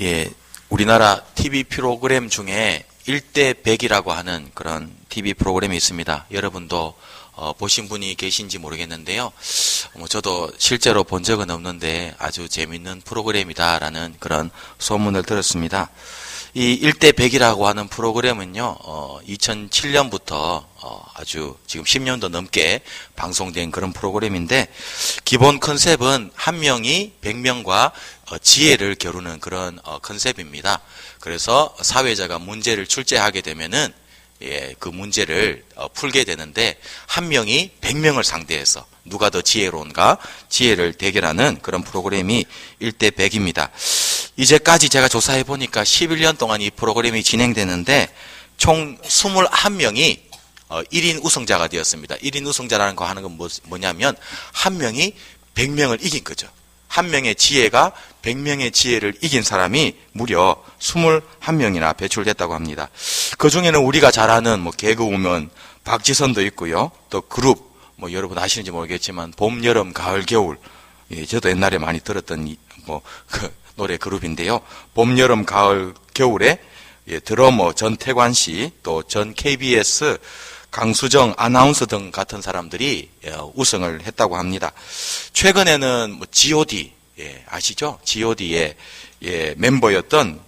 예, 우리나라 TV 프로그램 중에 1대 100이라고 하는 그런 TV 프로그램이 있습니다. 여러분도 보신 분이 계신지 모르겠는데요. 저도 실제로 본 적은 없는데 아주 재밌는 프로그램이다라는 그런 소문을 들었습니다. 이 1대 100이라고 하는 프로그램은요, 2007년부터 아주 지금 10년도 넘게 방송된 그런 프로그램인데, 기본 컨셉은 한 명이 100명과 지혜를 겨루는 그런 컨셉입니다. 그래서 사회자가 문제를 출제하게 되면은 그 문제를 풀게 되는데, 한 명이 100명을 상대해서 누가 더 지혜로운가 지혜를 대결하는 그런 프로그램이 1대 100입니다. 이제까지 제가 조사해 보니까 11년 동안 이 프로그램이 진행되는데 총 21명이 1인 우승자가 되었습니다. 1인 우승자라는 거 하는 건 뭐냐면 한 명이 100명을 이긴 거죠. 한 명의 지혜가 100명의 지혜를 이긴 사람이 무려 21명이나 배출됐다고 합니다. 그 중에는 우리가 잘 아는 개그우먼 박지선도 있고요. 또 그룹, 여러분 아시는지 모르겠지만 봄, 여름, 가을, 겨울. 예, 저도 옛날에 많이 들었던 노래 그룹인데요. 봄, 여름, 가을, 겨울에 드러머 전태관 씨, 또 전 KBS 강수정 아나운서 등 같은 사람들이 우승을 했다고 합니다. 최근에는 G.O.D, 아시죠? G.O.D의 멤버였던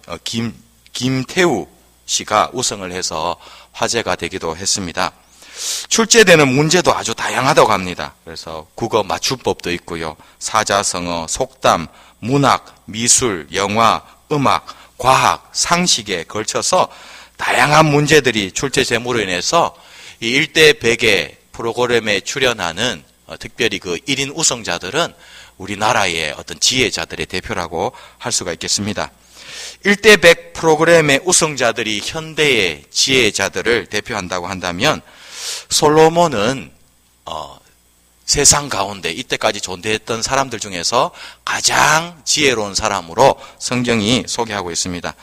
김태우 씨가 우승을 해서 화제가 되기도 했습니다. 출제되는 문제도 아주 다양하다고 합니다. 그래서 국어 맞춤법도 있고요. 사자성어, 속담, 문학, 미술, 영화, 음악, 과학, 상식에 걸쳐서 다양한 문제들이 출제 제목으로 인해서 이 1대 100의 프로그램에 출연하는 특별히 그 1인 우승자들은 우리나라의 어떤 지혜자들의 대표라고 할 수가 있겠습니다. 1대 100 프로그램의 우승자들이 현대의 지혜자들을 대표한다고 한다면 솔로몬은 세상 가운데 이때까지 존재했던 사람들 중에서 가장 지혜로운 사람으로 성경이 소개하고 있습니다.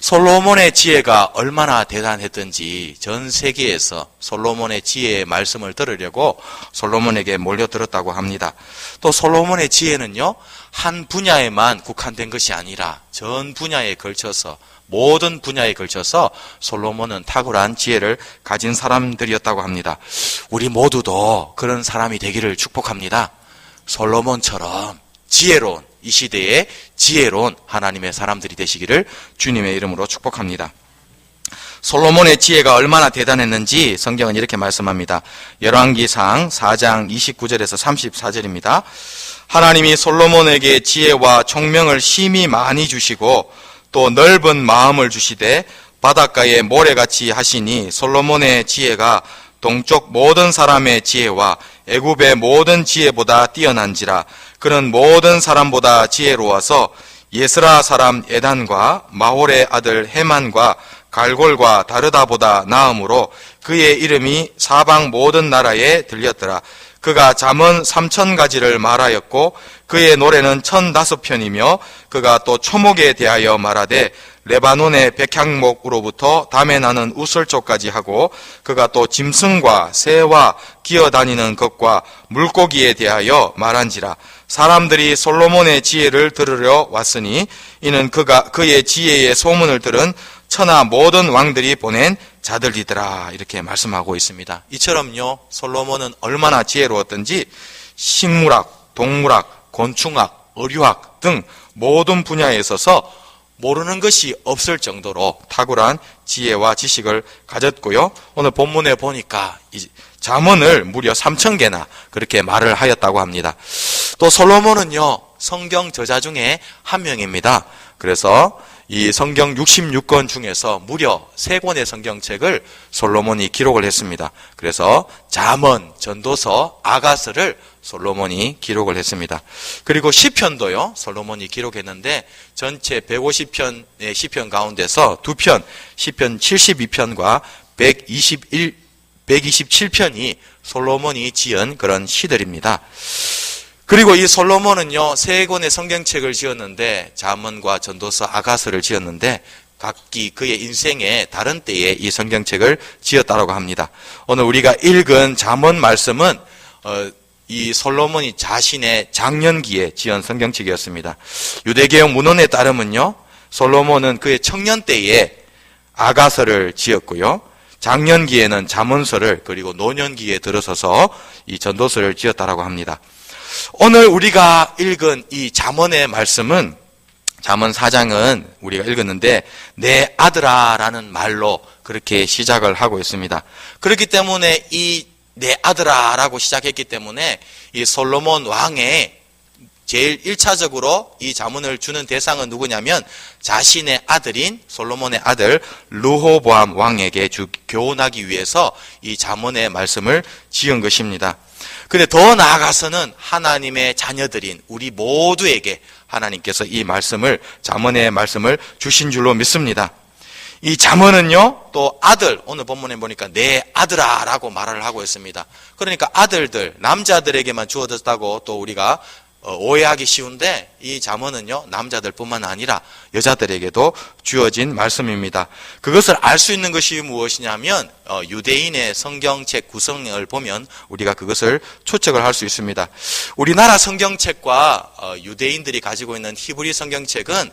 솔로몬의 지혜가 얼마나 대단했던지 전 세계에서 솔로몬의 지혜의 말씀을 들으려고 솔로몬에게 몰려들었다고 합니다. 또 솔로몬의 지혜는요, 한 분야에만 국한된 것이 아니라 전 분야에 걸쳐서, 모든 분야에 걸쳐서 솔로몬은 탁월한 지혜를 가진 사람들이었다고 합니다. 우리 모두도 그런 사람이 되기를 축복합니다. 솔로몬처럼 지혜로운, 이 시대에 지혜로운 하나님의 사람들이 되시기를 주님의 이름으로 축복합니다. 솔로몬의 지혜가 얼마나 대단했는지 성경은 이렇게 말씀합니다. 열왕기상 4장 29절에서 34절입니다. 하나님이 솔로몬에게 지혜와 총명을 심히 많이 주시고 또 넓은 마음을 주시되 바닷가에 모래같이 하시니 솔로몬의 지혜가 동쪽 모든 사람의 지혜와 애굽의 모든 지혜보다 뛰어난지라. 그는 모든 사람보다 지혜로워서 예스라 사람 에단과 마홀의 아들 헤만과 갈골과 다르다보다 나음으로 그의 이름이 사방 모든 나라에 들렸더라. 그가 잠언 3000가지를 말하였고 그의 노래는 1005편이며 그가 또 초목에 대하여 말하되 레바논의 백향목으로부터 담에 나는 우슬초까지 하고 그가 또 짐승과 새와 기어다니는 것과 물고기에 대하여 말한지라. 사람들이 솔로몬의 지혜를 들으려 왔으니 이는 그의 지혜의 소문을 들은 천하 모든 왕들이 보낸 자들이더라. 이렇게 말씀하고 있습니다. 이처럼요, 솔로몬은 얼마나 지혜로웠던지 식물학, 동물학, 곤충학, 의류학 등 모든 분야에 있어서 모르는 것이 없을 정도로 탁월한 지혜와 지식을 가졌고요. 오늘 본문에 보니까 잠언을 무려 3000개나 그렇게 말을 하였다고 합니다. 또 솔로몬은요, 성경 저자 중에 한 명입니다. 그래서 이 성경 66권 중에서 무려 3권의 성경책을 솔로몬이 기록을 했습니다. 그래서 잠언, 전도서, 아가서를 솔로몬이 기록을 했습니다. 그리고 시편도요, 솔로몬이 기록했는데 전체 150편의 시편 가운데서 2편, 시편 72편과 127편이 솔로몬이 지은 그런 시들입니다. 그리고 이 솔로몬은요, 3권의 성경책을 지었는데 잠언과 전도서, 아가서를 지었는데 각기 그의 인생의 다른 때에 이 성경책을 지었다고 합니다. 오늘 우리가 읽은 잠언 말씀은 이 솔로몬이 자신의 장년기에 지은 성경책이었습니다. 유대개혁 문헌에 따르면요, 솔로몬은 그의 청년 때에 아가서를 지었고요. 장년기에는 잠언서를, 그리고 노년기에 들어서서 이 전도서를 지었다라고 합니다. 오늘 우리가 읽은 이 잠언의 말씀은, 잠언 4장은 우리가 읽었는데 내 아들아 라는 말로 그렇게 시작을 하고 있습니다. 그렇기 때문에 이 내 아들아 라고 시작했기 때문에 이 솔로몬 왕의 제일 1차적으로 이 잠언을 주는 대상은 누구냐면 자신의 아들인 솔로몬의 아들 르호보암 왕에게 교훈하기 위해서 이 잠언의 말씀을 지은 것입니다. 그런데 더 나아가서는 하나님의 자녀들인 우리 모두에게 하나님께서 이 말씀을, 잠언의 말씀을 주신 줄로 믿습니다. 이 잠언은요, 또 아들, 오늘 본문에 보니까 내 아들아 라고 말을 하고 있습니다. 그러니까 아들들, 남자들에게만 주어졌다고 또 우리가 오해하기 쉬운데, 이 잠언은요 남자들뿐만 아니라 여자들에게도 주어진 말씀입니다. 그것을 알 수 있는 것이 무엇이냐면 유대인의 성경책 구성을 보면 우리가 그것을 추측을 할 수 있습니다. 우리나라 성경책과 유대인들이 가지고 있는 히브리 성경책은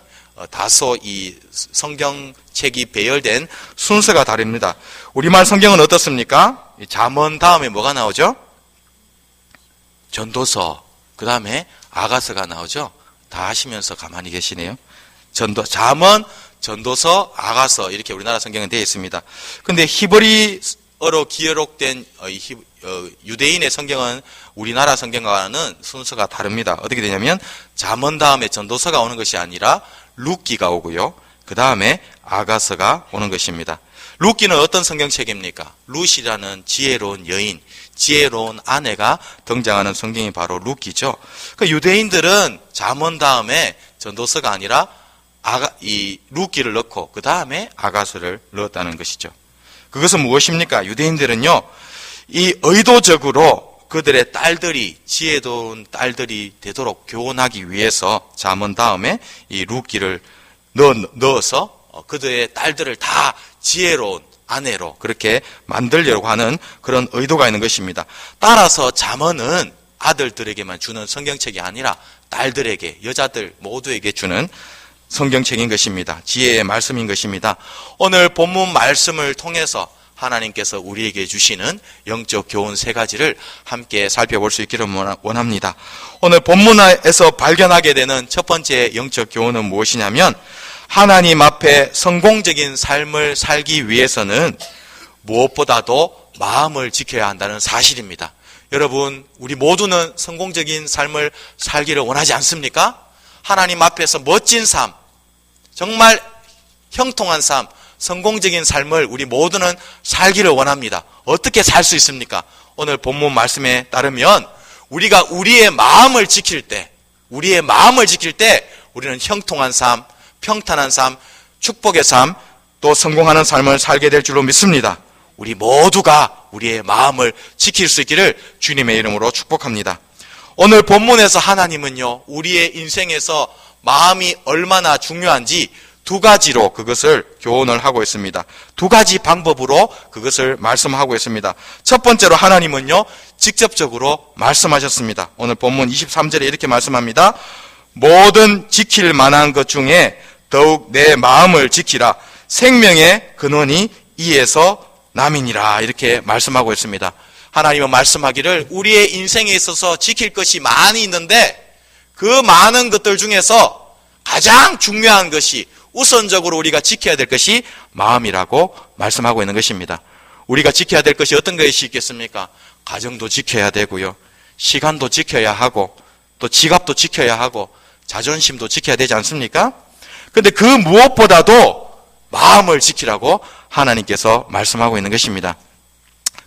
다소 이 성경책이 배열된 순서가 다릅니다. 우리말 성경은 어떻습니까? 잠언 다음에 뭐가 나오죠? 전도서, 그 다음에 아가서가 나오죠. 다 하시면서 가만히 계시네요. 잠언, 전도서, 아가서, 이렇게 우리나라 성경은 되어 있습니다. 근데 히브리어로 기록된 유대인의 성경은 우리나라 성경과는 순서가 다릅니다. 어떻게 되냐면 잠언 다음에 전도서가 오는 것이 아니라 룻기가 오고요. 그 다음에 아가서가 오는 것입니다. 룻기는 어떤 성경책입니까? 룻이라는 지혜로운 여인, 지혜로운 아내가 등장하는 성경이 바로 룻기죠. 그러니까 유대인들은 잠언 다음에 전도서가 아니라 이 룻기를 넣고 그 다음에 아가서를 넣었다는 것이죠. 그것은 무엇입니까? 유대인들은요, 이 의도적으로 그들의 딸들이, 지혜로운 딸들이 되도록 교훈하기 위해서 잠언 다음에 이 룻기를 넣어서 그들의 딸들을 다 지혜로운 아내로 그렇게 만들려고 하는 그런 의도가 있는 것입니다. 따라서 잠언은 아들들에게만 주는 성경책이 아니라 딸들에게, 여자들 모두에게 주는 성경책인 것입니다. 지혜의 말씀인 것입니다. 오늘 본문 말씀을 통해서 하나님께서 우리에게 주시는 영적 교훈 3가지를 함께 살펴볼 수 있기를 원합니다. 오늘 본문에서 발견하게 되는 첫 번째 영적 교훈은 무엇이냐면, 하나님 앞에 성공적인 삶을 살기 위해서는 무엇보다도 마음을 지켜야 한다는 사실입니다. 여러분, 우리 모두는 성공적인 삶을 살기를 원하지 않습니까? 하나님 앞에서 멋진 삶, 정말 형통한 삶, 성공적인 삶을 우리 모두는 살기를 원합니다. 어떻게 살 수 있습니까? 오늘 본문 말씀에 따르면 우리가 우리의 마음을 지킬 때 우리는 형통한 삶, 평탄한 삶, 축복의 삶, 또 성공하는 삶을 살게 될 줄로 믿습니다. 우리 모두가 우리의 마음을 지킬 수 있기를 주님의 이름으로 축복합니다. 오늘 본문에서 하나님은요, 우리의 인생에서 마음이 얼마나 중요한지 2가지로 그것을 교훈을 하고 있습니다. 2가지 방법으로 그것을 말씀하고 있습니다. 첫 번째로 하나님은요, 직접적으로 말씀하셨습니다. 오늘 본문 23절에 이렇게 말씀합니다. 모든 지킬 만한 것 중에 더욱 내 마음을 지키라. 생명의 근원이 이에서 남이니라. 이렇게 말씀하고 있습니다. 하나님은 말씀하기를 우리의 인생에 있어서 지킬 것이 많이 있는데 그 많은 것들 중에서 가장 중요한 것이, 우선적으로 우리가 지켜야 될 것이 마음이라고 말씀하고 있는 것입니다. 우리가 지켜야 될 것이 어떤 것이 있겠습니까? 가정도 지켜야 되고요, 시간도 지켜야 하고, 또 지갑도 지켜야 하고, 자존심도 지켜야 되지 않습니까? 근데 그 무엇보다도 마음을 지키라고 하나님께서 말씀하고 있는 것입니다.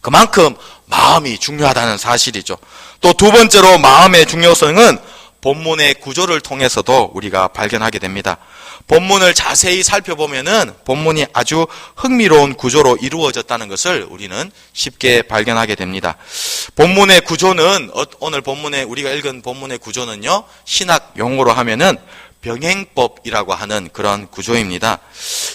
그만큼 마음이 중요하다는 사실이죠. 또 2번째로 마음의 중요성은 본문의 구조를 통해서도 우리가 발견하게 됩니다. 본문을 자세히 살펴보면은 본문이 아주 흥미로운 구조로 이루어졌다는 것을 우리는 쉽게 발견하게 됩니다. 본문의 구조는, 오늘 본문에 우리가 읽은 본문의 구조는요, 신학 용어로 하면은 병행법이라고 하는 그런 구조입니다.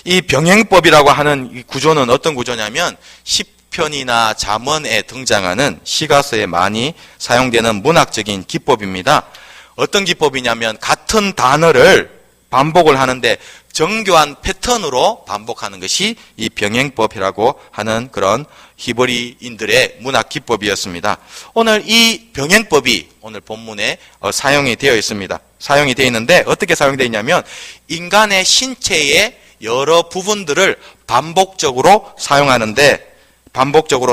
이 병행법이라고 하는 이 구조는 어떤 구조냐면, 시편이나 잠언에 등장하는 시가서에 많이 사용되는 문학적인 기법입니다. 어떤 기법이냐면, 같은 단어를 반복을 하는데 정교한 패턴으로 반복하는 것이 이 병행법이라고 하는 그런 히브리인들의 문학 기법이었습니다. 오늘 이 병행법이 오늘 본문에 사용이 되어 있습니다. 사용이 되어 있는데 어떻게 사용되어 있냐면 인간의 신체의 여러 부분들을 반복적으로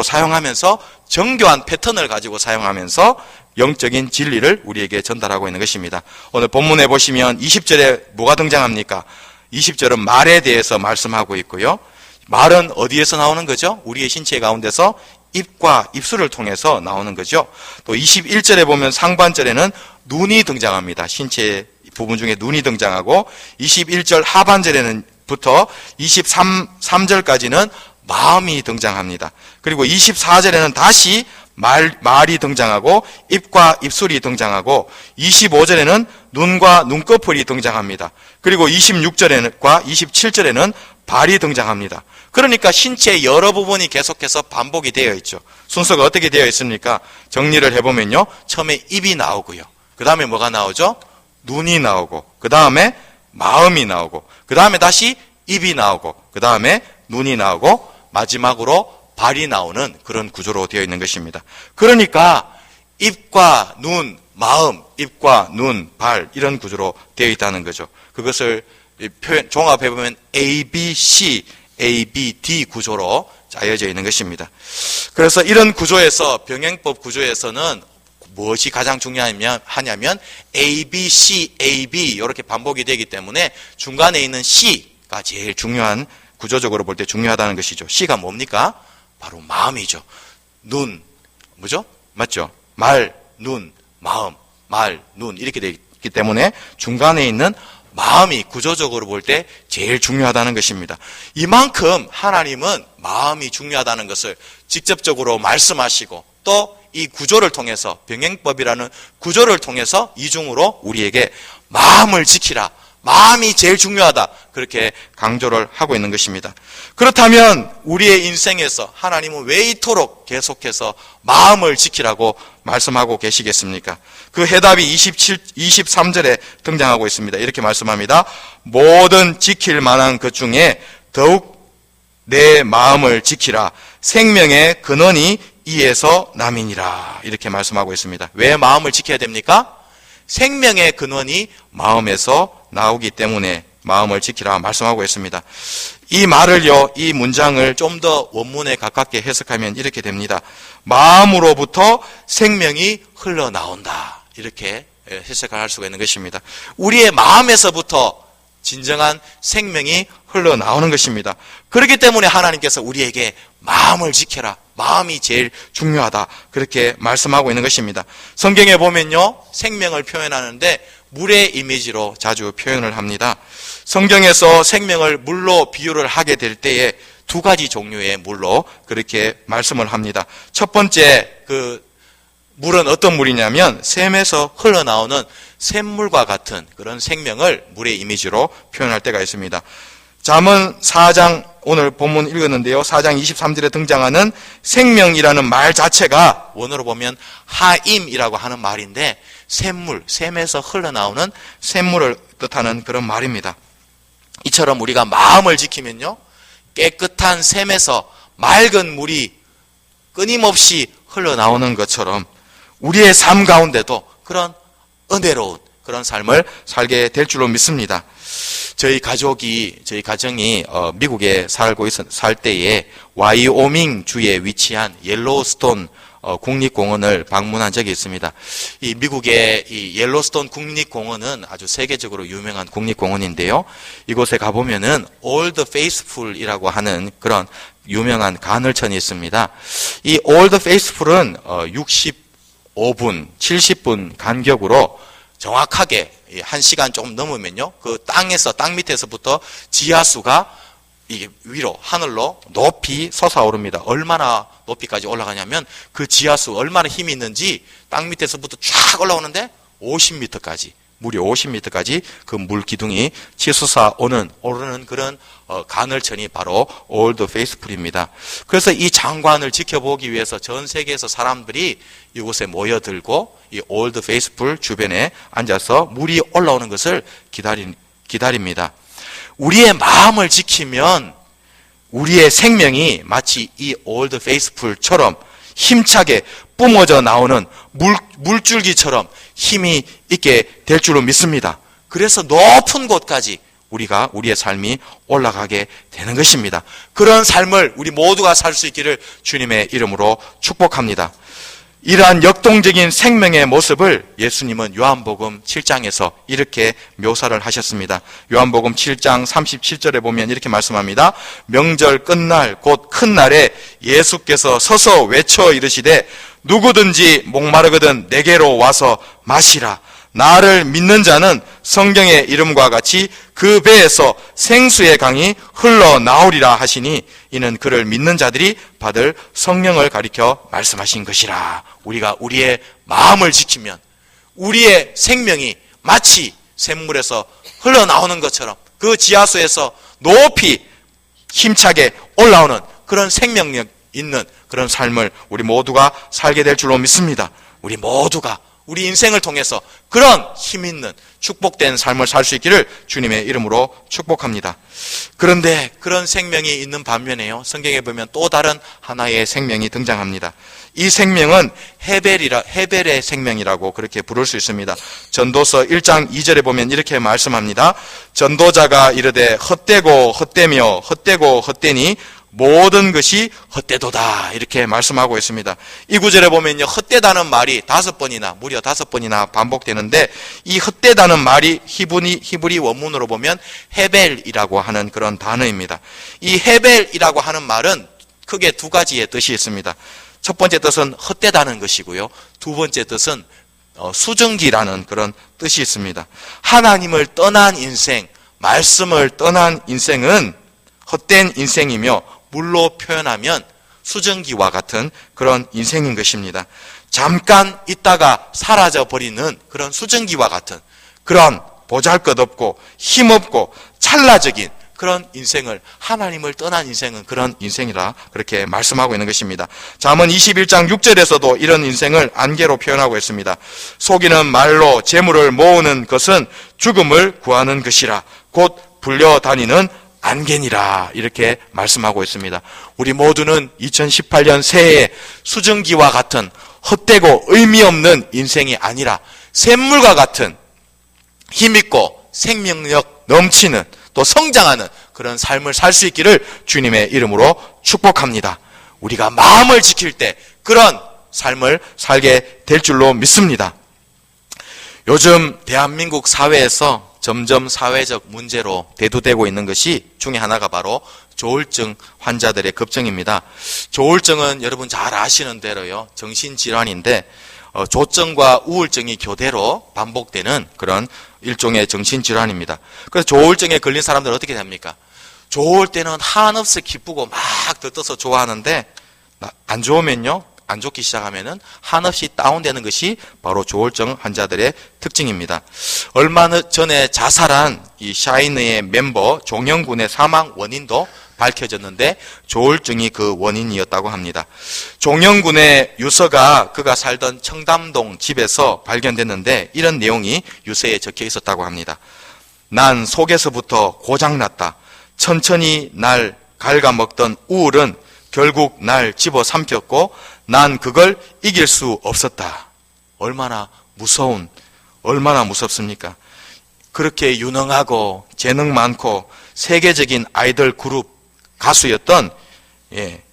사용하면서 정교한 패턴을 가지고 사용하면서 영적인 진리를 우리에게 전달하고 있는 것입니다. 오늘 본문에 보시면 20절에 뭐가 등장합니까? 20절은 말에 대해서 말씀하고 있고요. 말은 어디에서 나오는 거죠? 우리의 신체 가운데서 입과 입술을 통해서 나오는 거죠. 또 21절에 보면 상반절에는 눈이 등장합니다. 신체 부분 중에 눈이 등장하고 21절 하반절에는부터 23절까지는 마음이 등장합니다. 그리고 24절에는 다시 말이 등장하고 입과 입술이 등장하고 25절에는 눈과 눈꺼풀이 등장합니다. 그리고 26절과 27절에는 발이 등장합니다. 그러니까 신체의 여러 부분이 계속해서 반복이 되어 있죠. 순서가 어떻게 되어 있습니까? 정리를 해보면요. 처음에 입이 나오고요. 그 다음에 뭐가 나오죠? 눈이 나오고, 그 다음에 마음이 나오고, 그 다음에 다시 입이 나오고, 그 다음에 눈이 나오고, 마지막으로 발이 나오는 그런 구조로 되어 있는 것입니다. 그러니까 입과 눈, 마음, 입과 눈, 발 이런 구조로 되어 있다는 거죠. 그것을 종합해보면 ABC, ABD 구조로 짜여져 있는 것입니다. 그래서 이런 구조에서 병행법 구조에서는 무엇이 가장 중요하냐면 ABC, AB 이렇게 반복이 되기 때문에 중간에 있는 C가 제일 중요한 구조적으로 볼 때 중요하다는 것이죠. C가 뭡니까? 바로 마음이죠. 눈, 뭐죠? 맞죠? 말, 눈, 마음, 말, 눈 이렇게 되어 있기 때문에 중간에 있는 마음이 구조적으로 볼 때 제일 중요하다는 것입니다. 이만큼 하나님은 마음이 중요하다는 것을 직접적으로 말씀하시고 또 이 구조를 통해서 병행법이라는 구조를 통해서 이중으로 우리에게 마음을 지키라. 마음이 제일 중요하다. 그렇게 강조를 하고 있는 것입니다. 그렇다면 우리의 인생에서 하나님은 왜 이토록 계속해서 마음을 지키라고 말씀하고 계시겠습니까? 그 해답이 23절에 등장하고 있습니다. 이렇게 말씀합니다. 모든 지킬 만한 것 중에 더욱 내 마음을 지키라. 생명의 근원이 이에서 남이니라. 이렇게 말씀하고 있습니다. 왜 마음을 지켜야 됩니까? 생명의 근원이 마음에서 나오기 때문에 마음을 지키라 말씀하고 있습니다. 이 말을요, 이 문장을 좀 더 원문에 가깝게 해석하면 이렇게 됩니다. 마음으로부터 생명이 흘러나온다. 이렇게 해석을 할 수가 있는 것입니다. 우리의 마음에서부터 진정한 생명이 흘러나오는 것입니다. 그렇기 때문에 하나님께서 우리에게 마음을 지켜라. 마음이 제일 중요하다. 그렇게 말씀하고 있는 것입니다. 성경에 보면요, 생명을 표현하는데 물의 이미지로 자주 표현을 합니다. 성경에서 생명을 물로 비유를 하게 될 때에 두 가지 종류의 물로 그렇게 말씀을 합니다. 첫 번째 그 물은 어떤 물이냐면 샘에서 흘러나오는 샘물과 같은 그런 생명을 물의 이미지로 표현할 때가 있습니다. 잠언 4장 오늘 본문 읽었는데요. 4장 23절에 등장하는 생명이라는 말 자체가 원어로 보면 하임이라고 하는 말인데 샘물, 샘에서 흘러나오는 샘물을 뜻하는 그런 말입니다. 이처럼 우리가 마음을 지키면요, 깨끗한 샘에서 맑은 물이 끊임없이 흘러나오는 것처럼 우리의 삶 가운데도 그런 은혜로운 그런 삶을 살게 될 줄로 믿습니다. 저희 가정이 미국에 살 때에 와이오밍 주에 위치한 옐로우스톤 국립공원을 방문한 적이 있습니다. 이 미국의 이 옐로스톤 국립공원은 아주 세계적으로 유명한 국립공원인데요. 이곳에 가보면은 올드 페이스풀이라고 하는 그런 유명한 가늘천이 있습니다. 이 올드 페이스풀은 65분, 70분 간격으로 정확하게 1시간 조금 넘으면요, 그 땅 밑에서부터 지하수가 이게 위로 하늘로 높이 솟아오릅니다. 얼마나 높이까지 올라가냐면 그 지하수 얼마나 힘이 있는지 땅 밑에서부터 쫙 올라오는데 50m까지, 무려 50m까지 그 물 기둥이 치솟아 오르는 그런 가늘천이 바로 올드 페이스풀입니다. 그래서 이 장관을 지켜보기 위해서 전 세계에서 사람들이 이곳에 모여들고 이 올드 페이스풀 주변에 앉아서 물이 올라오는 것을 기다립니다. 우리의 마음을 지키면 우리의 생명이 마치 이 올드 페이스풀처럼 힘차게 뿜어져 나오는 물줄기처럼 힘이 있게 될 줄로 믿습니다. 그래서 높은 곳까지 우리의 삶이 올라가게 되는 것입니다. 그런 삶을 우리 모두가 살 수 있기를 주님의 이름으로 축복합니다. 이러한 역동적인 생명의 모습을 예수님은 요한복음 7장에서 이렇게 묘사를 하셨습니다. 요한복음 7장 37절에 보면 이렇게 말씀합니다. 명절 끝날 곧 큰 날에 예수께서 서서 외쳐 이르시되 누구든지 목마르거든 내게로 와서 마시라. 나를 믿는 자는 성경의 이름과 같이 그 배에서 생수의 강이 흘러나오리라 하시니 이는 그를 믿는 자들이 받을 성령을 가리켜 말씀하신 것이라. 우리가 우리의 마음을 지키면 우리의 생명이 마치 샘물에서 흘러나오는 것처럼 그 지하수에서 높이 힘차게 올라오는 그런 생명력 있는 그런 삶을 우리 모두가 살게 될 줄로 믿습니다. 우리 모두가 우리 인생을 통해서 그런 힘 있는 축복된 삶을 살 수 있기를 주님의 이름으로 축복합니다. 그런데 그런 생명이 있는 반면에요, 성경에 보면 또 다른 하나의 생명이 등장합니다. 이 생명은 헤벨의 생명이라고 그렇게 부를 수 있습니다. 전도서 1장 2절에 보면 이렇게 말씀합니다. 전도자가 이르되 헛되고 헛되며 헛되고 헛되니 모든 것이 헛되도다 이렇게 말씀하고 있습니다. 이 구절에 보면요, 헛되다는 말이 무려 5번이나 반복되는데 이 헛되다는 말이 히브리 원문으로 보면 헤벨이라고 하는 그런 단어입니다. 이 헤벨이라고 하는 말은 크게 두 가지의 뜻이 있습니다. 첫 번째 뜻은 헛되다는 것이고요, 두 번째 뜻은 수증기라는 그런 뜻이 있습니다. 하나님을 떠난 인생, 말씀을 떠난 인생은 헛된 인생이며 물로 표현하면 수증기와 같은 그런 인생인 것입니다. 잠깐 있다가 사라져버리는 그런 수증기와 같은 그런 보잘것없고 힘없고 찰나적인 그런 인생을, 하나님을 떠난 인생은 그런 인생이라 그렇게 말씀하고 있는 것입니다. 잠언 21장 6절에서도 이런 인생을 안개로 표현하고 있습니다. 속이는 말로 재물을 모으는 것은 죽음을 구하는 것이라 곧 불려다니는 안개니라 이렇게 말씀하고 있습니다. 우리 모두는 2018년 새해에 수증기와 같은 헛되고 의미 없는 인생이 아니라 샘물과 같은 힘있고 생명력 넘치는 또 성장하는 그런 삶을 살 수 있기를 주님의 이름으로 축복합니다. 우리가 마음을 지킬 때 그런 삶을 살게 될 줄로 믿습니다. 요즘 대한민국 사회에서 점점 사회적 문제로 대두되고 있는 것이 중에 하나가 바로 조울증 환자들의 급증입니다. 조울증은 여러분 잘 아시는 대로요, 정신질환인데 조증과 우울증이 교대로 반복되는 그런 일종의 정신질환입니다. 그래서 조울증에 걸린 사람들은 어떻게 됩니까? 좋을 때는 한없이 기쁘고 막 들떠서 좋아하는데 안 좋으면요, 안 좋기 시작하면은 한없이 다운되는 것이 바로 조울증 환자들의 특징입니다. 얼마 전에 자살한 이 샤이니의 멤버 종영군의 사망 원인도 밝혀졌는데 조울증이 그 원인이었다고 합니다. 종영군의 유서가 그가 살던 청담동 집에서 발견됐는데 이런 내용이 유서에 적혀 있었다고 합니다. 난 속에서부터 고장났다. 천천히 날 갉아먹던 우울은 결국 날 집어삼켰고 난 그걸 이길 수 없었다. 얼마나 무섭습니까? 그렇게 유능하고 재능 많고 세계적인 아이돌 그룹 가수였던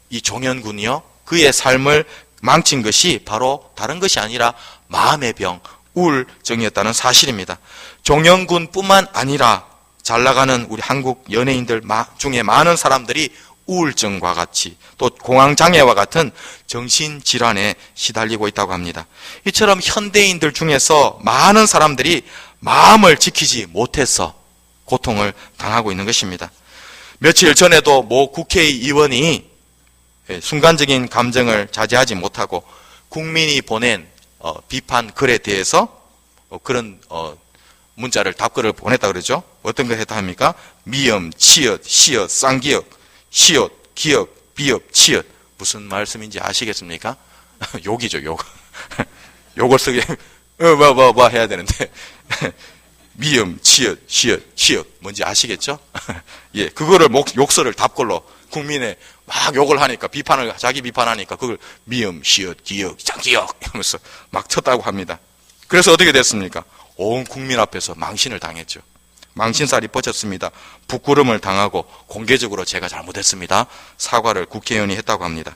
이 종현군이요, 그의 삶을 망친 것이 바로 다른 것이 아니라 마음의 병, 우울증이었다는 사실입니다. 종현군뿐만 아니라 잘 나가는 우리 한국 연예인들 중에 많은 사람들이 우울증과 같이 또 공황장애와 같은 정신질환에 시달리고 있다고 합니다. 이처럼 현대인들 중에서 많은 사람들이 마음을 지키지 못해서 고통을 당하고 있는 것입니다. 며칠 전에도 모 국회의원이 순간적인 감정을 자제하지 못하고 국민이 보낸 비판 글에 대해서 그런 문자를 답글을 보냈다 그러죠. 어떤 걸 했다 합니까? 미음, 치읓, 시읒, 쌍기역, 시옷, 기역, 비역, 치읓. 무슨 말씀인지 아시겠습니까? 욕이죠, 욕. 욕을 쓰게, 해야 되는데. 미음, 치읓, 시읒, 키읔. 뭔지 아시겠죠? 예, 그거를 욕설을 답글로 국민에 막 욕을 하니까, 자기 비판하니까 그걸 미음, 시읒, 기역, 장기역 이러면서 막 쳤다고 합니다. 그래서 어떻게 됐습니까? 온 국민 앞에서 망신을 당했죠. 망신살이 뻗쳤습니다. 부끄러움을 당하고 공개적으로 제가 잘못했습니다, 사과를 국회의원이 했다고 합니다.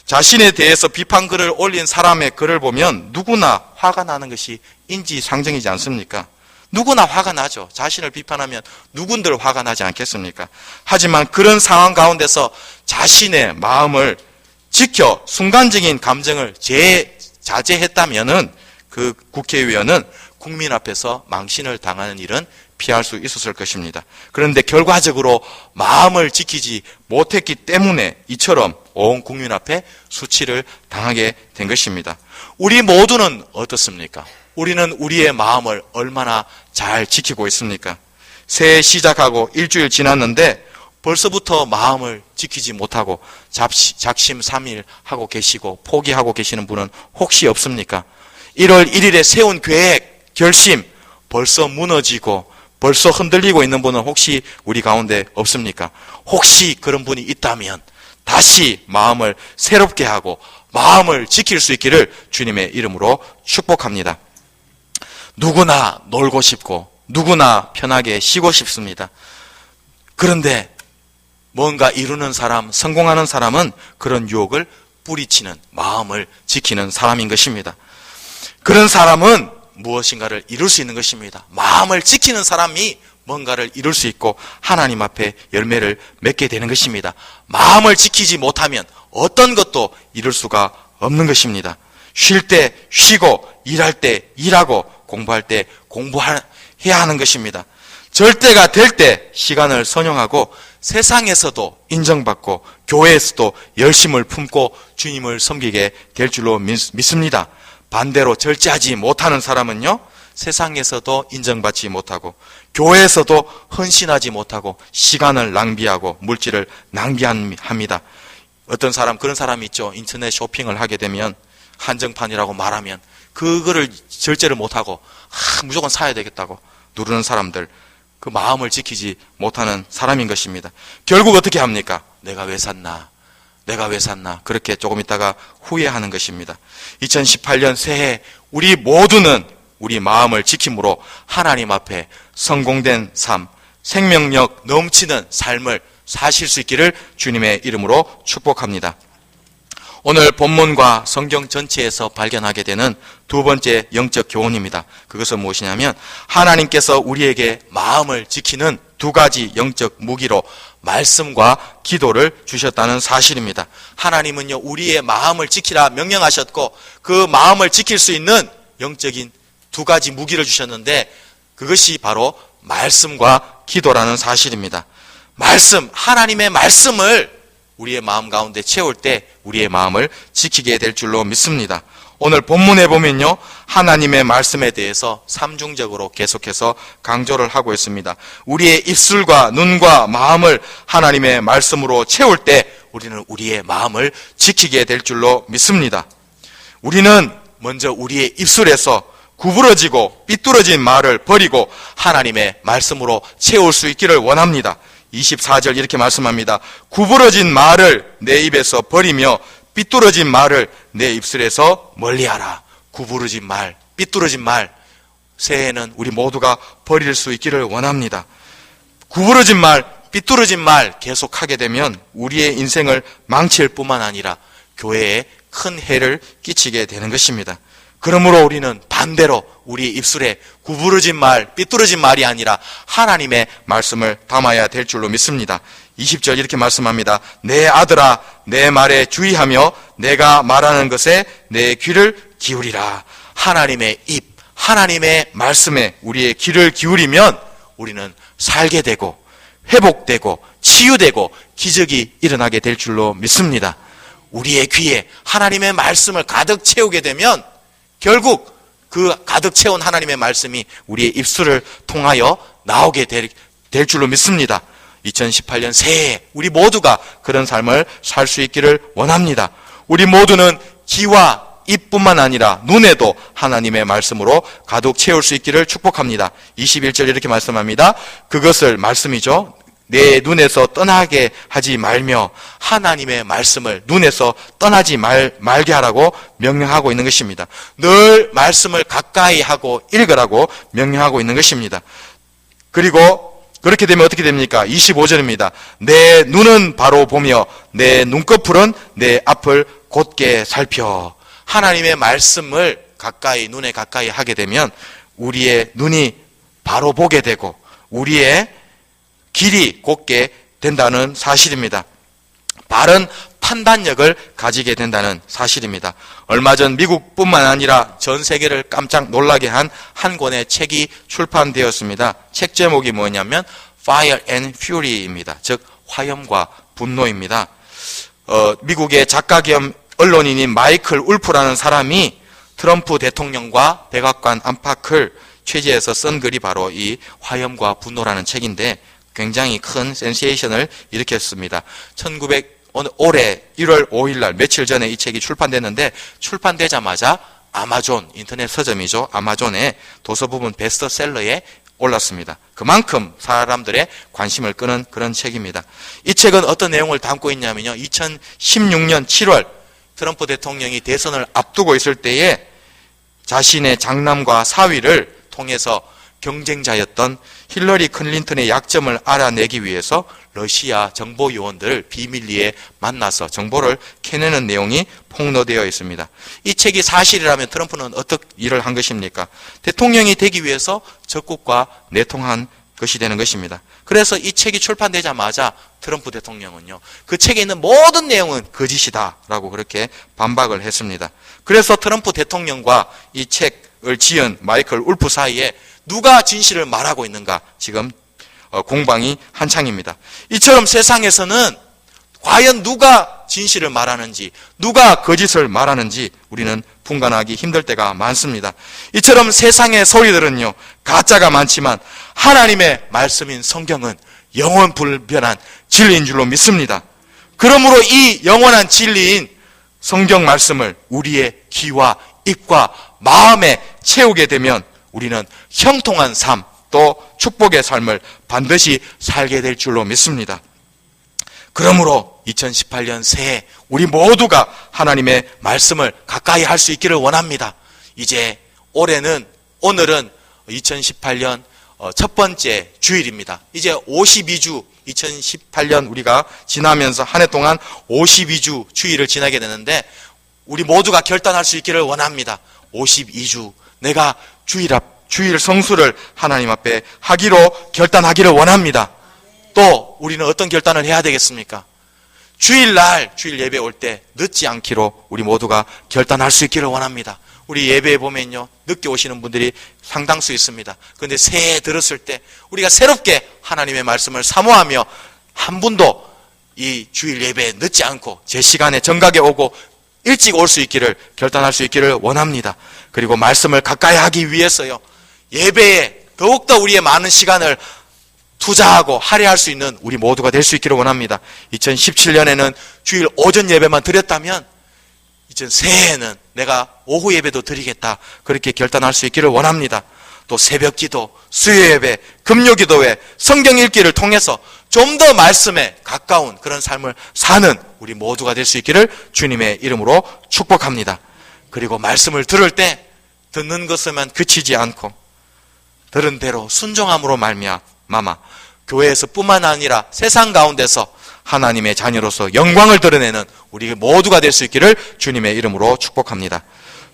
자신에 대해서 비판글을 올린 사람의 글을 보면 누구나 화가 나는 것이 인지상정이지 않습니까? 누구나 화가 나죠. 자신을 비판하면 누군들 화가 나지 않겠습니까? 하지만 그런 상황 가운데서 자신의 마음을 지켜 순간적인 감정을 자제했다면은 그 국회의원은 국민 앞에서 망신을 당하는 일은 피할 수 있었을 것입니다. 그런데 결과적으로 마음을 지키지 못했기 때문에 이처럼 온 국민 앞에 수치를 당하게 된 것입니다. 우리 모두는 어떻습니까? 우리는 우리의 마음을 얼마나 잘 지키고 있습니까? 새해 시작하고 일주일 지났는데 벌써부터 마음을 지키지 못하고 작심삼일하고 계시고 포기하고 계시는 분은 혹시 없습니까? 1월 1일에 세운 계획, 결심 벌써 무너지고 벌써 흔들리고 있는 분은 혹시 우리 가운데 없습니까? 혹시 그런 분이 있다면 다시 마음을 새롭게 하고 마음을 지킬 수 있기를 주님의 이름으로 축복합니다. 누구나 놀고 싶고 누구나 편하게 쉬고 싶습니다. 그런데 뭔가 이루는 사람, 성공하는 사람은 그런 유혹을 뿌리치는, 마음을 지키는 사람인 것입니다. 그런 사람은 무엇인가를 이룰 수 있는 것입니다. 마음을 지키는 사람이 뭔가를 이룰 수 있고 하나님 앞에 열매를 맺게 되는 것입니다. 마음을 지키지 못하면 어떤 것도 이룰 수가 없는 것입니다. 쉴 때 쉬고 일할 때 일하고 공부할 때 공부해야 하는 것입니다. 절대가 될 때 시간을 선용하고 세상에서도 인정받고 교회에서도 열심을 품고 주님을 섬기게 될 줄로 믿습니다. 반대로 절제하지 못하는 사람은요, 세상에서도 인정받지 못하고 교회에서도 헌신하지 못하고 시간을 낭비하고 물질을 낭비합니다. 어떤 사람, 그런 사람이 있죠. 인터넷 쇼핑을 하게 되면 한정판이라고 말하면 그거를 절제를 못하고 무조건 사야 되겠다고 누르는 사람들, 그 마음을 지키지 못하는 사람인 것입니다. 결국 어떻게 합니까? 내가 왜 샀나? 그렇게 조금 있다가 후회하는 것입니다. 2018년 새해 우리 모두는 우리 마음을 지킴으로 하나님 앞에 성공된 삶, 생명력 넘치는 삶을 사실 수 있기를 주님의 이름으로 축복합니다. 오늘 본문과 성경 전체에서 발견하게 되는 두 번째 영적 교훈입니다. 그것은 무엇이냐면 하나님께서 우리에게 마음을 지키는 두 가지 영적 무기로 말씀과 기도를 주셨다는 사실입니다. 하나님은요, 우리의 마음을 지키라 명령하셨고 그 마음을 지킬 수 있는 영적인 두 가지 무기를 주셨는데 그것이 바로 말씀과 기도라는 사실입니다. 말씀, 하나님의 말씀을 우리의 마음 가운데 채울 때 우리의 마음을 지키게 될 줄로 믿습니다. 오늘 본문에 보면요, 하나님의 말씀에 대해서 삼중적으로 계속해서 강조를 하고 있습니다. 우리의 입술과 눈과 마음을 하나님의 말씀으로 채울 때 우리는 우리의 마음을 지키게 될 줄로 믿습니다. 우리는 먼저 우리의 입술에서 구부러지고 삐뚤어진 말을 버리고 하나님의 말씀으로 채울 수 있기를 원합니다. 24절 이렇게 말씀합니다. 구부러진 말을 내 입에서 버리며 삐뚤어진 말을 내 입술에서 멀리하라. 구부러진 말, 삐뚤어진 말, 새해에는 우리 모두가 버릴 수 있기를 원합니다. 구부러진 말, 삐뚤어진 말 계속하게 되면 우리의 인생을 망칠 뿐만 아니라 교회에 큰 해를 끼치게 되는 것입니다. 그러므로 우리는 반대로 우리 입술에 구부러진 말, 삐뚤어진 말이 아니라 하나님의 말씀을 담아야 될 줄로 믿습니다. 20절 이렇게 말씀합니다. 내 아들아, 내 말에 주의하며 내가 말하는 것에 내 귀를 기울이라. 하나님의 입, 하나님의 말씀에 우리의 귀를 기울이면 우리는 살게 되고 회복되고 치유되고 기적이 일어나게 될 줄로 믿습니다. 우리의 귀에 하나님의 말씀을 가득 채우게 되면 결국 그 가득 채운 하나님의 말씀이 우리의 입술을 통하여 나오게 될 줄로 믿습니다. 2018년 새해에 우리 모두가 그런 삶을 살 수 있기를 원합니다. 우리 모두는 귀와 입뿐만 아니라 눈에도 하나님의 말씀으로 가득 채울 수 있기를 축복합니다. 21절 이렇게 말씀합니다. 그것을 말씀이죠. 내 눈에서 떠나게 하지 말며 하나님의 말씀을 눈에서 떠나지 말게 하라고 명령하고 있는 것입니다. 늘 말씀을 가까이 하고 읽으라고 명령하고 있는 것입니다. 그리고 그렇게 되면 어떻게 됩니까? 25절입니다. 내 눈은 바로 보며 내 눈꺼풀은 내 앞을 곧게 살펴. 하나님의 말씀을 가까이, 눈에 가까이 하게 되면 우리의 눈이 바로 보게 되고 우리의 길이 곧게 된다는 사실입니다. 바른 판단력을 가지게 된다는 사실입니다. 얼마 전 미국뿐만 아니라 전 세계를 깜짝 놀라게 한 한 권의 책이 출판되었습니다. 책 제목이 뭐냐면 Fire and Fury입니다. 즉 화염과 분노입니다. 미국의 작가 겸 언론인인 마이클 울프라는 사람이 트럼프 대통령과 백악관 안팎을 취재해서 쓴 글이 바로 이 화염과 분노라는 책인데 굉장히 큰 센세이션을 일으켰습니다. 올해 1월 5일 날 며칠 전에 이 책이 출판됐는데 출판되자마자 아마존, 인터넷 서점이죠. 아마존의 도서 부분 베스트셀러에 올랐습니다. 그만큼 사람들의 관심을 끄는 그런 책입니다. 이 책은 어떤 내용을 담고 있냐면요. 2016년 7월 트럼프 대통령이 대선을 앞두고 있을 때에 자신의 장남과 사위를 통해서 경쟁자였던 힐러리 클린턴의 약점을 알아내기 위해서 러시아 정보 요원들을 비밀리에 만나서 정보를 캐내는 내용이 폭로되어 있습니다. 이 책이 사실이라면 트럼프는 어떻게 일을 한 것입니까? 대통령이 되기 위해서 적국과 내통한 것이 되는 것입니다. 그래서 이 책이 출판되자마자 트럼프 대통령은요, 그 책에 있는 모든 내용은 거짓이다라고 그렇게 반박을 했습니다. 그래서 트럼프 대통령과 이 책을 지은 마이클 울프 사이에 누가 진실을 말하고 있는가 지금 공방이 한창입니다. 이처럼 세상에서는 과연 누가 진실을 말하는지 누가 거짓을 말하는지 우리는 분간하기 힘들 때가 많습니다. 이처럼 세상의 소리들은요 가짜가 많지만 하나님의 말씀인 성경은 영원 불변한 진리인 줄로 믿습니다. 그러므로 이 영원한 진리인 성경 말씀을 우리의 귀와 입과 마음에 채우게 되면 우리는 형통한 삶, 또 축복의 삶을 반드시 살게 될 줄로 믿습니다. 그러므로 2018년 새해 우리 모두가 하나님의 말씀을 가까이 할 수 있기를 원합니다. 이제 오늘은 2018년 첫 번째 주일입니다. 이제 52주 2018년 우리가 지나면서 한 해 동안 52주 주일을 지나게 되는데 우리 모두가 결단할 수 있기를 원합니다. 52주 내가 주일 성수를 하나님 앞에 하기로 결단하기를 원합니다. 또 우리는 어떤 결단을 해야 되겠습니까? 주일날 주일 예배 올 때 늦지 않기로 우리 모두가 결단할 수 있기를 원합니다. 우리 예배에 보면요 늦게 오시는 분들이 상당수 있습니다. 그런데 새해 들었을 때 우리가 새롭게 하나님의 말씀을 사모하며 한 분도 이 주일 예배에 늦지 않고 제 시간에 정각에 오고 일찍 올 수 있기를 결단할 수 있기를 원합니다. 그리고 말씀을 가까이 하기 위해서요 예배에 더욱더 우리의 많은 시간을 투자하고 할애할 수 있는 우리 모두가 될 수 있기를 원합니다. 2017년에는 주일 오전 예배만 드렸다면 이제 새해에는 내가 오후 예배도 드리겠다 그렇게 결단할 수 있기를 원합니다. 또 새벽 기도, 수요 예배, 금요 기도회, 성경 읽기를 통해서 좀 더 말씀에 가까운 그런 삶을 사는 우리 모두가 될 수 있기를 주님의 이름으로 축복합니다. 그리고 말씀을 들을 때 듣는 것에만 그치지 않고 들은 대로 순종함으로 말미암아 교회에서 뿐만 아니라 세상 가운데서 하나님의 자녀로서 영광을 드러내는 우리 모두가 될 수 있기를 주님의 이름으로 축복합니다.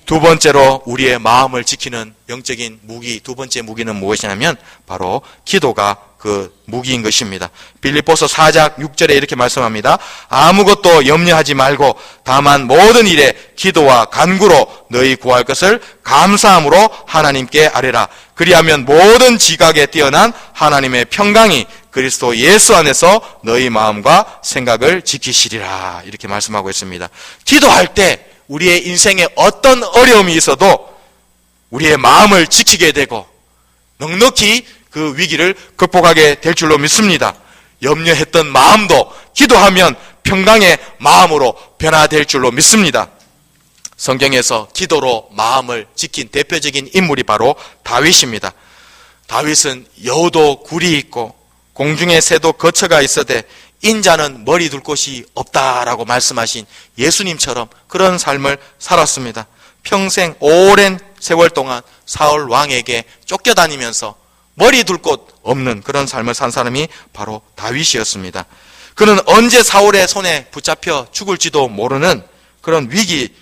두 번째로 우리의 마음을 지키는 영적인 무기, 두 번째 무기는 무엇이냐면 바로 기도가 그 무기인 것입니다. 빌립보서 4장 6절에 이렇게 말씀합니다. 아무것도 염려하지 말고 다만 모든 일에 기도와 간구로 너희 구할 것을 감사함으로 하나님께 아뢰라. 그리하면 모든 지각에 뛰어난 하나님의 평강이 그리스도 예수 안에서 너희 마음과 생각을 지키시리라. 이렇게 말씀하고 있습니다. 기도할 때 우리의 인생에 어떤 어려움이 있어도 우리의 마음을 지키게 되고 넉넉히 그 위기를 극복하게 될 줄로 믿습니다. 염려했던 마음도 기도하면 평강의 마음으로 변화될 줄로 믿습니다. 성경에서 기도로 마음을 지킨 대표적인 인물이 바로 다윗입니다. 다윗은 여우도 굴이 있고 공중의 새도 거처가 있어되 인자는 머리 둘 곳이 없다라고 말씀하신 예수님처럼 그런 삶을 살았습니다. 평생 오랜 세월 동안 사울 왕에게 쫓겨다니면서 머리 둘 곳 없는 그런 삶을 산 사람이 바로 다윗이었습니다. 그는 언제 사울의 손에 붙잡혀 죽을지도 모르는 그런 위기,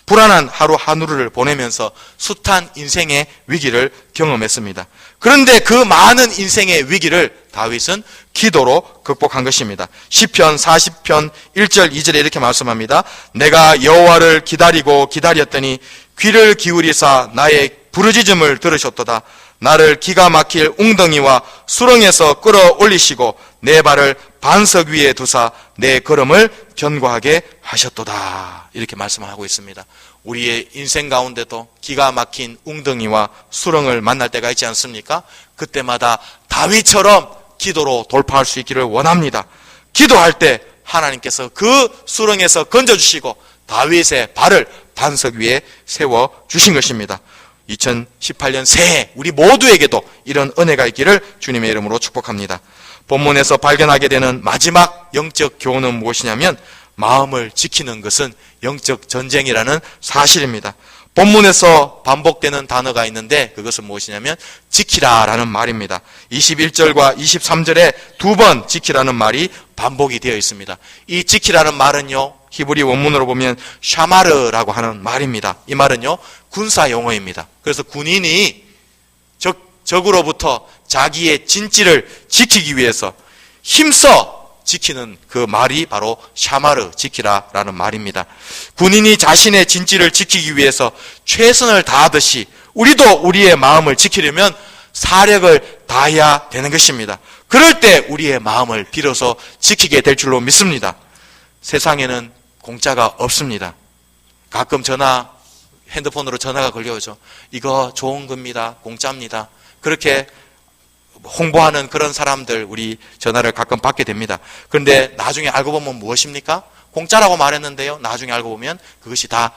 불안한 하루 하루를 보내면서 숱한 인생의 위기를 경험했습니다. 그런데 그 많은 인생의 위기를 다윗은 기도로 극복한 것입니다. 시편 40편 1절 2절에 이렇게 말씀합니다. 내가 여호와를 기다리고 기다렸더니 귀를 기울이사 나의 부르짖음을 들으셨도다. 나를 기가 막힐 웅덩이와 수렁에서 끌어올리시고 내 발을 반석 위에 두사 내 걸음을 견고하게 하셨도다. 이렇게 말씀하고 있습니다. 우리의 인생 가운데도 기가 막힌 웅덩이와 수렁을 만날 때가 있지 않습니까? 그때마다 다윗처럼 기도로 돌파할 수 있기를 원합니다. 기도할 때 하나님께서 그 수렁에서 건져주시고 다윗의 발을 반석 위에 세워주신 것입니다. 2018년 새해 우리 모두에게도 이런 은혜가 있기를 주님의 이름으로 축복합니다. 본문에서 발견하게 되는 마지막 영적 교훈은 무엇이냐면 마음을 지키는 것은 영적 전쟁이라는 사실입니다. 본문에서 반복되는 단어가 있는데 그것은 무엇이냐면 지키라라는 말입니다. 21절과 23절에 두 번 지키라는 말이 반복이 되어 있습니다. 이 지키라는 말은요, 히브리 원문으로 보면 샤마르라고 하는 말입니다. 이 말은요, 군사 용어입니다. 그래서 군인이 적으로부터 자기의 진지를 지키기 위해서 힘써 지키는 그 말이 바로 샤마르, 지키라라는 말입니다. 군인이 자신의 진지를 지키기 위해서 최선을 다하듯이 우리도 우리의 마음을 지키려면 사력을 다해야 되는 것입니다. 그럴 때 우리의 마음을 비로소 지키게 될 줄로 믿습니다. 세상에는 공짜가 없습니다. 가끔 핸드폰으로 전화가 걸려오죠. 이거 좋은 겁니다. 공짜입니다. 그렇게 홍보하는 그런 사람들 우리 전화를 가끔 받게 됩니다. 그런데 나중에 알고 보면 무엇입니까? 공짜라고 말했는데요. 나중에 알고 보면 그것이 다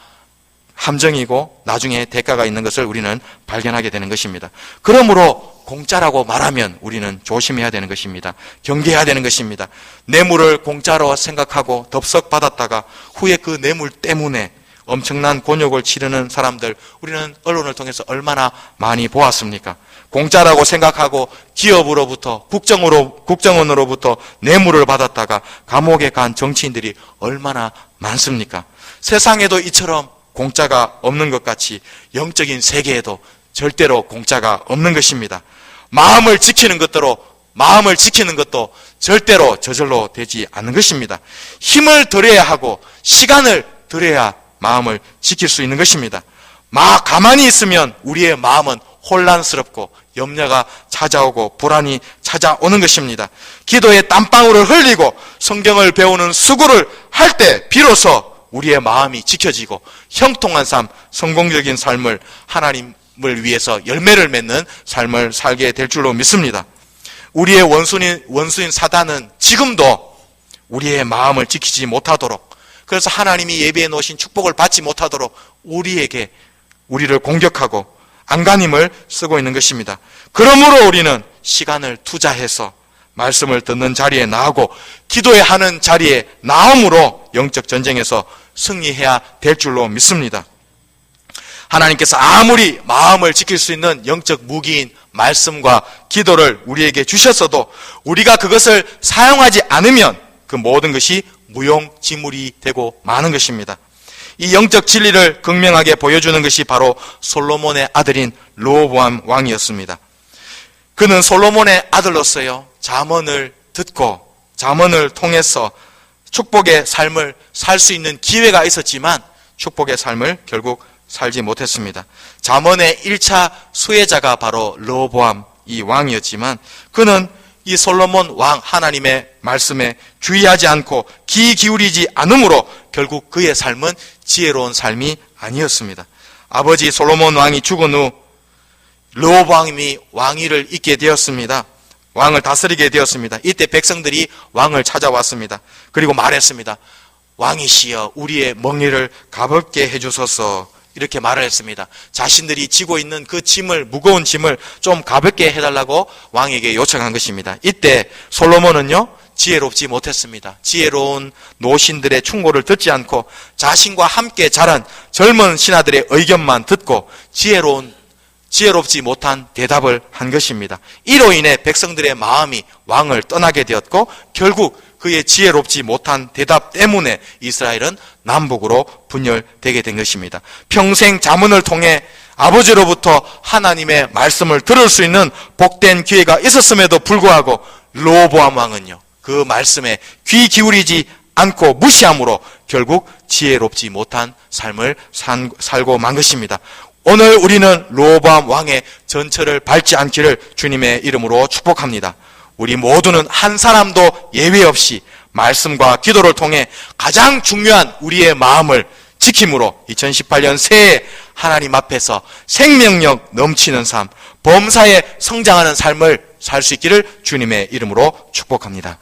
함정이고 나중에 대가가 있는 것을 우리는 발견하게 되는 것입니다. 그러므로 공짜라고 말하면 우리는 조심해야 되는 것입니다. 경계해야 되는 것입니다. 뇌물을 공짜로 생각하고 덥석 받았다가 후에 그 뇌물 때문에 엄청난 곤욕을 치르는 사람들 우리는 언론을 통해서 얼마나 많이 보았습니까? 공짜라고 생각하고 기업으로부터 국정원으로부터 뇌물을 받았다가 감옥에 간 정치인들이 얼마나 많습니까? 세상에도 이처럼 공짜가 없는 것 같이 영적인 세계에도 절대로 공짜가 없는 것입니다. 마음을 지키는 것도 절대로 저절로 되지 않는 것입니다. 힘을 들여야 하고 시간을 들여야 마음을 지킬 수 있는 것입니다. 가만히 있으면 우리의 마음은 혼란스럽고 염려가 찾아오고 불안이 찾아오는 것입니다. 기도에 땀방울을 흘리고 성경을 배우는 수고를 할 때 비로소 우리의 마음이 지켜지고 형통한 삶, 성공적인 삶을 하나님을 위해서 열매를 맺는 삶을 살게 될 줄로 믿습니다. 우리의 원수인 사단은 지금도 우리의 마음을 지키지 못하도록, 그래서 하나님이 예비해 놓으신 축복을 받지 못하도록 우리를 공격하고 안간힘을 쓰고 있는 것입니다. 그러므로 우리는 시간을 투자해서 말씀을 듣는 자리에 나가고 기도해야 하는 자리에 나옴으로 영적 전쟁에서 승리해야 될 줄로 믿습니다. 하나님께서 아무리 마음을 지킬 수 있는 영적 무기인 말씀과 기도를 우리에게 주셨어도 우리가 그것을 사용하지 않으면 그 모든 것이 무용지물이 되고 마는 것입니다. 이 영적 진리를 극명하게 보여주는 것이 바로 솔로몬의 아들인 르호보암 왕이었습니다. 그는 솔로몬의 아들로서요, 잠언을 듣고 잠언을 통해서 축복의 삶을 살 수 있는 기회가 있었지만 축복의 삶을 결국 살지 못했습니다. 잠언의 1차 수혜자가 바로 르호보암 이 왕이었지만 그는 이 솔로몬 왕 하나님의 말씀에 주의하지 않고 귀 기울이지 않으므로 결국 그의 삶은 지혜로운 삶이 아니었습니다. 아버지 솔로몬 왕이 죽은 후 르호보암이 왕위를 잇게 되었습니다. 왕을 다스리게 되었습니다. 이때 백성들이 왕을 찾아왔습니다. 그리고 말했습니다. 왕이시여 우리의 멍에를 가볍게 해주소서 이렇게 말을 했습니다. 자신들이 지고 있는 그 짐을, 무거운 짐을 좀 가볍게 해달라고 왕에게 요청한 것입니다. 이때 솔로몬은요 지혜롭지 못했습니다. 지혜로운 노신들의 충고를 듣지 않고 자신과 함께 자란 젊은 신하들의 의견만 듣고 지혜롭지 못한 대답을 한 것입니다. 이로 인해 백성들의 마음이 왕을 떠나게 되었고 결국 그의 지혜롭지 못한 대답 때문에 이스라엘은 남북으로 분열되게 된 것입니다. 평생 자문을 통해 아버지로부터 하나님의 말씀을 들을 수 있는 복된 기회가 있었음에도 불구하고 르호보암 왕은요 그 말씀에 귀 기울이지 않고 무시함으로 결국 지혜롭지 못한 삶을 살고 만 것입니다. 오늘 우리는 르호보암 왕의 전철을 밟지 않기를 주님의 이름으로 축복합니다. 우리 모두는 한 사람도 예외 없이 말씀과 기도를 통해 가장 중요한 우리의 마음을 지킴으로 2018년 새해 하나님 앞에서 생명력 넘치는 삶, 범사에 성장하는 삶을 살 수 있기를 주님의 이름으로 축복합니다.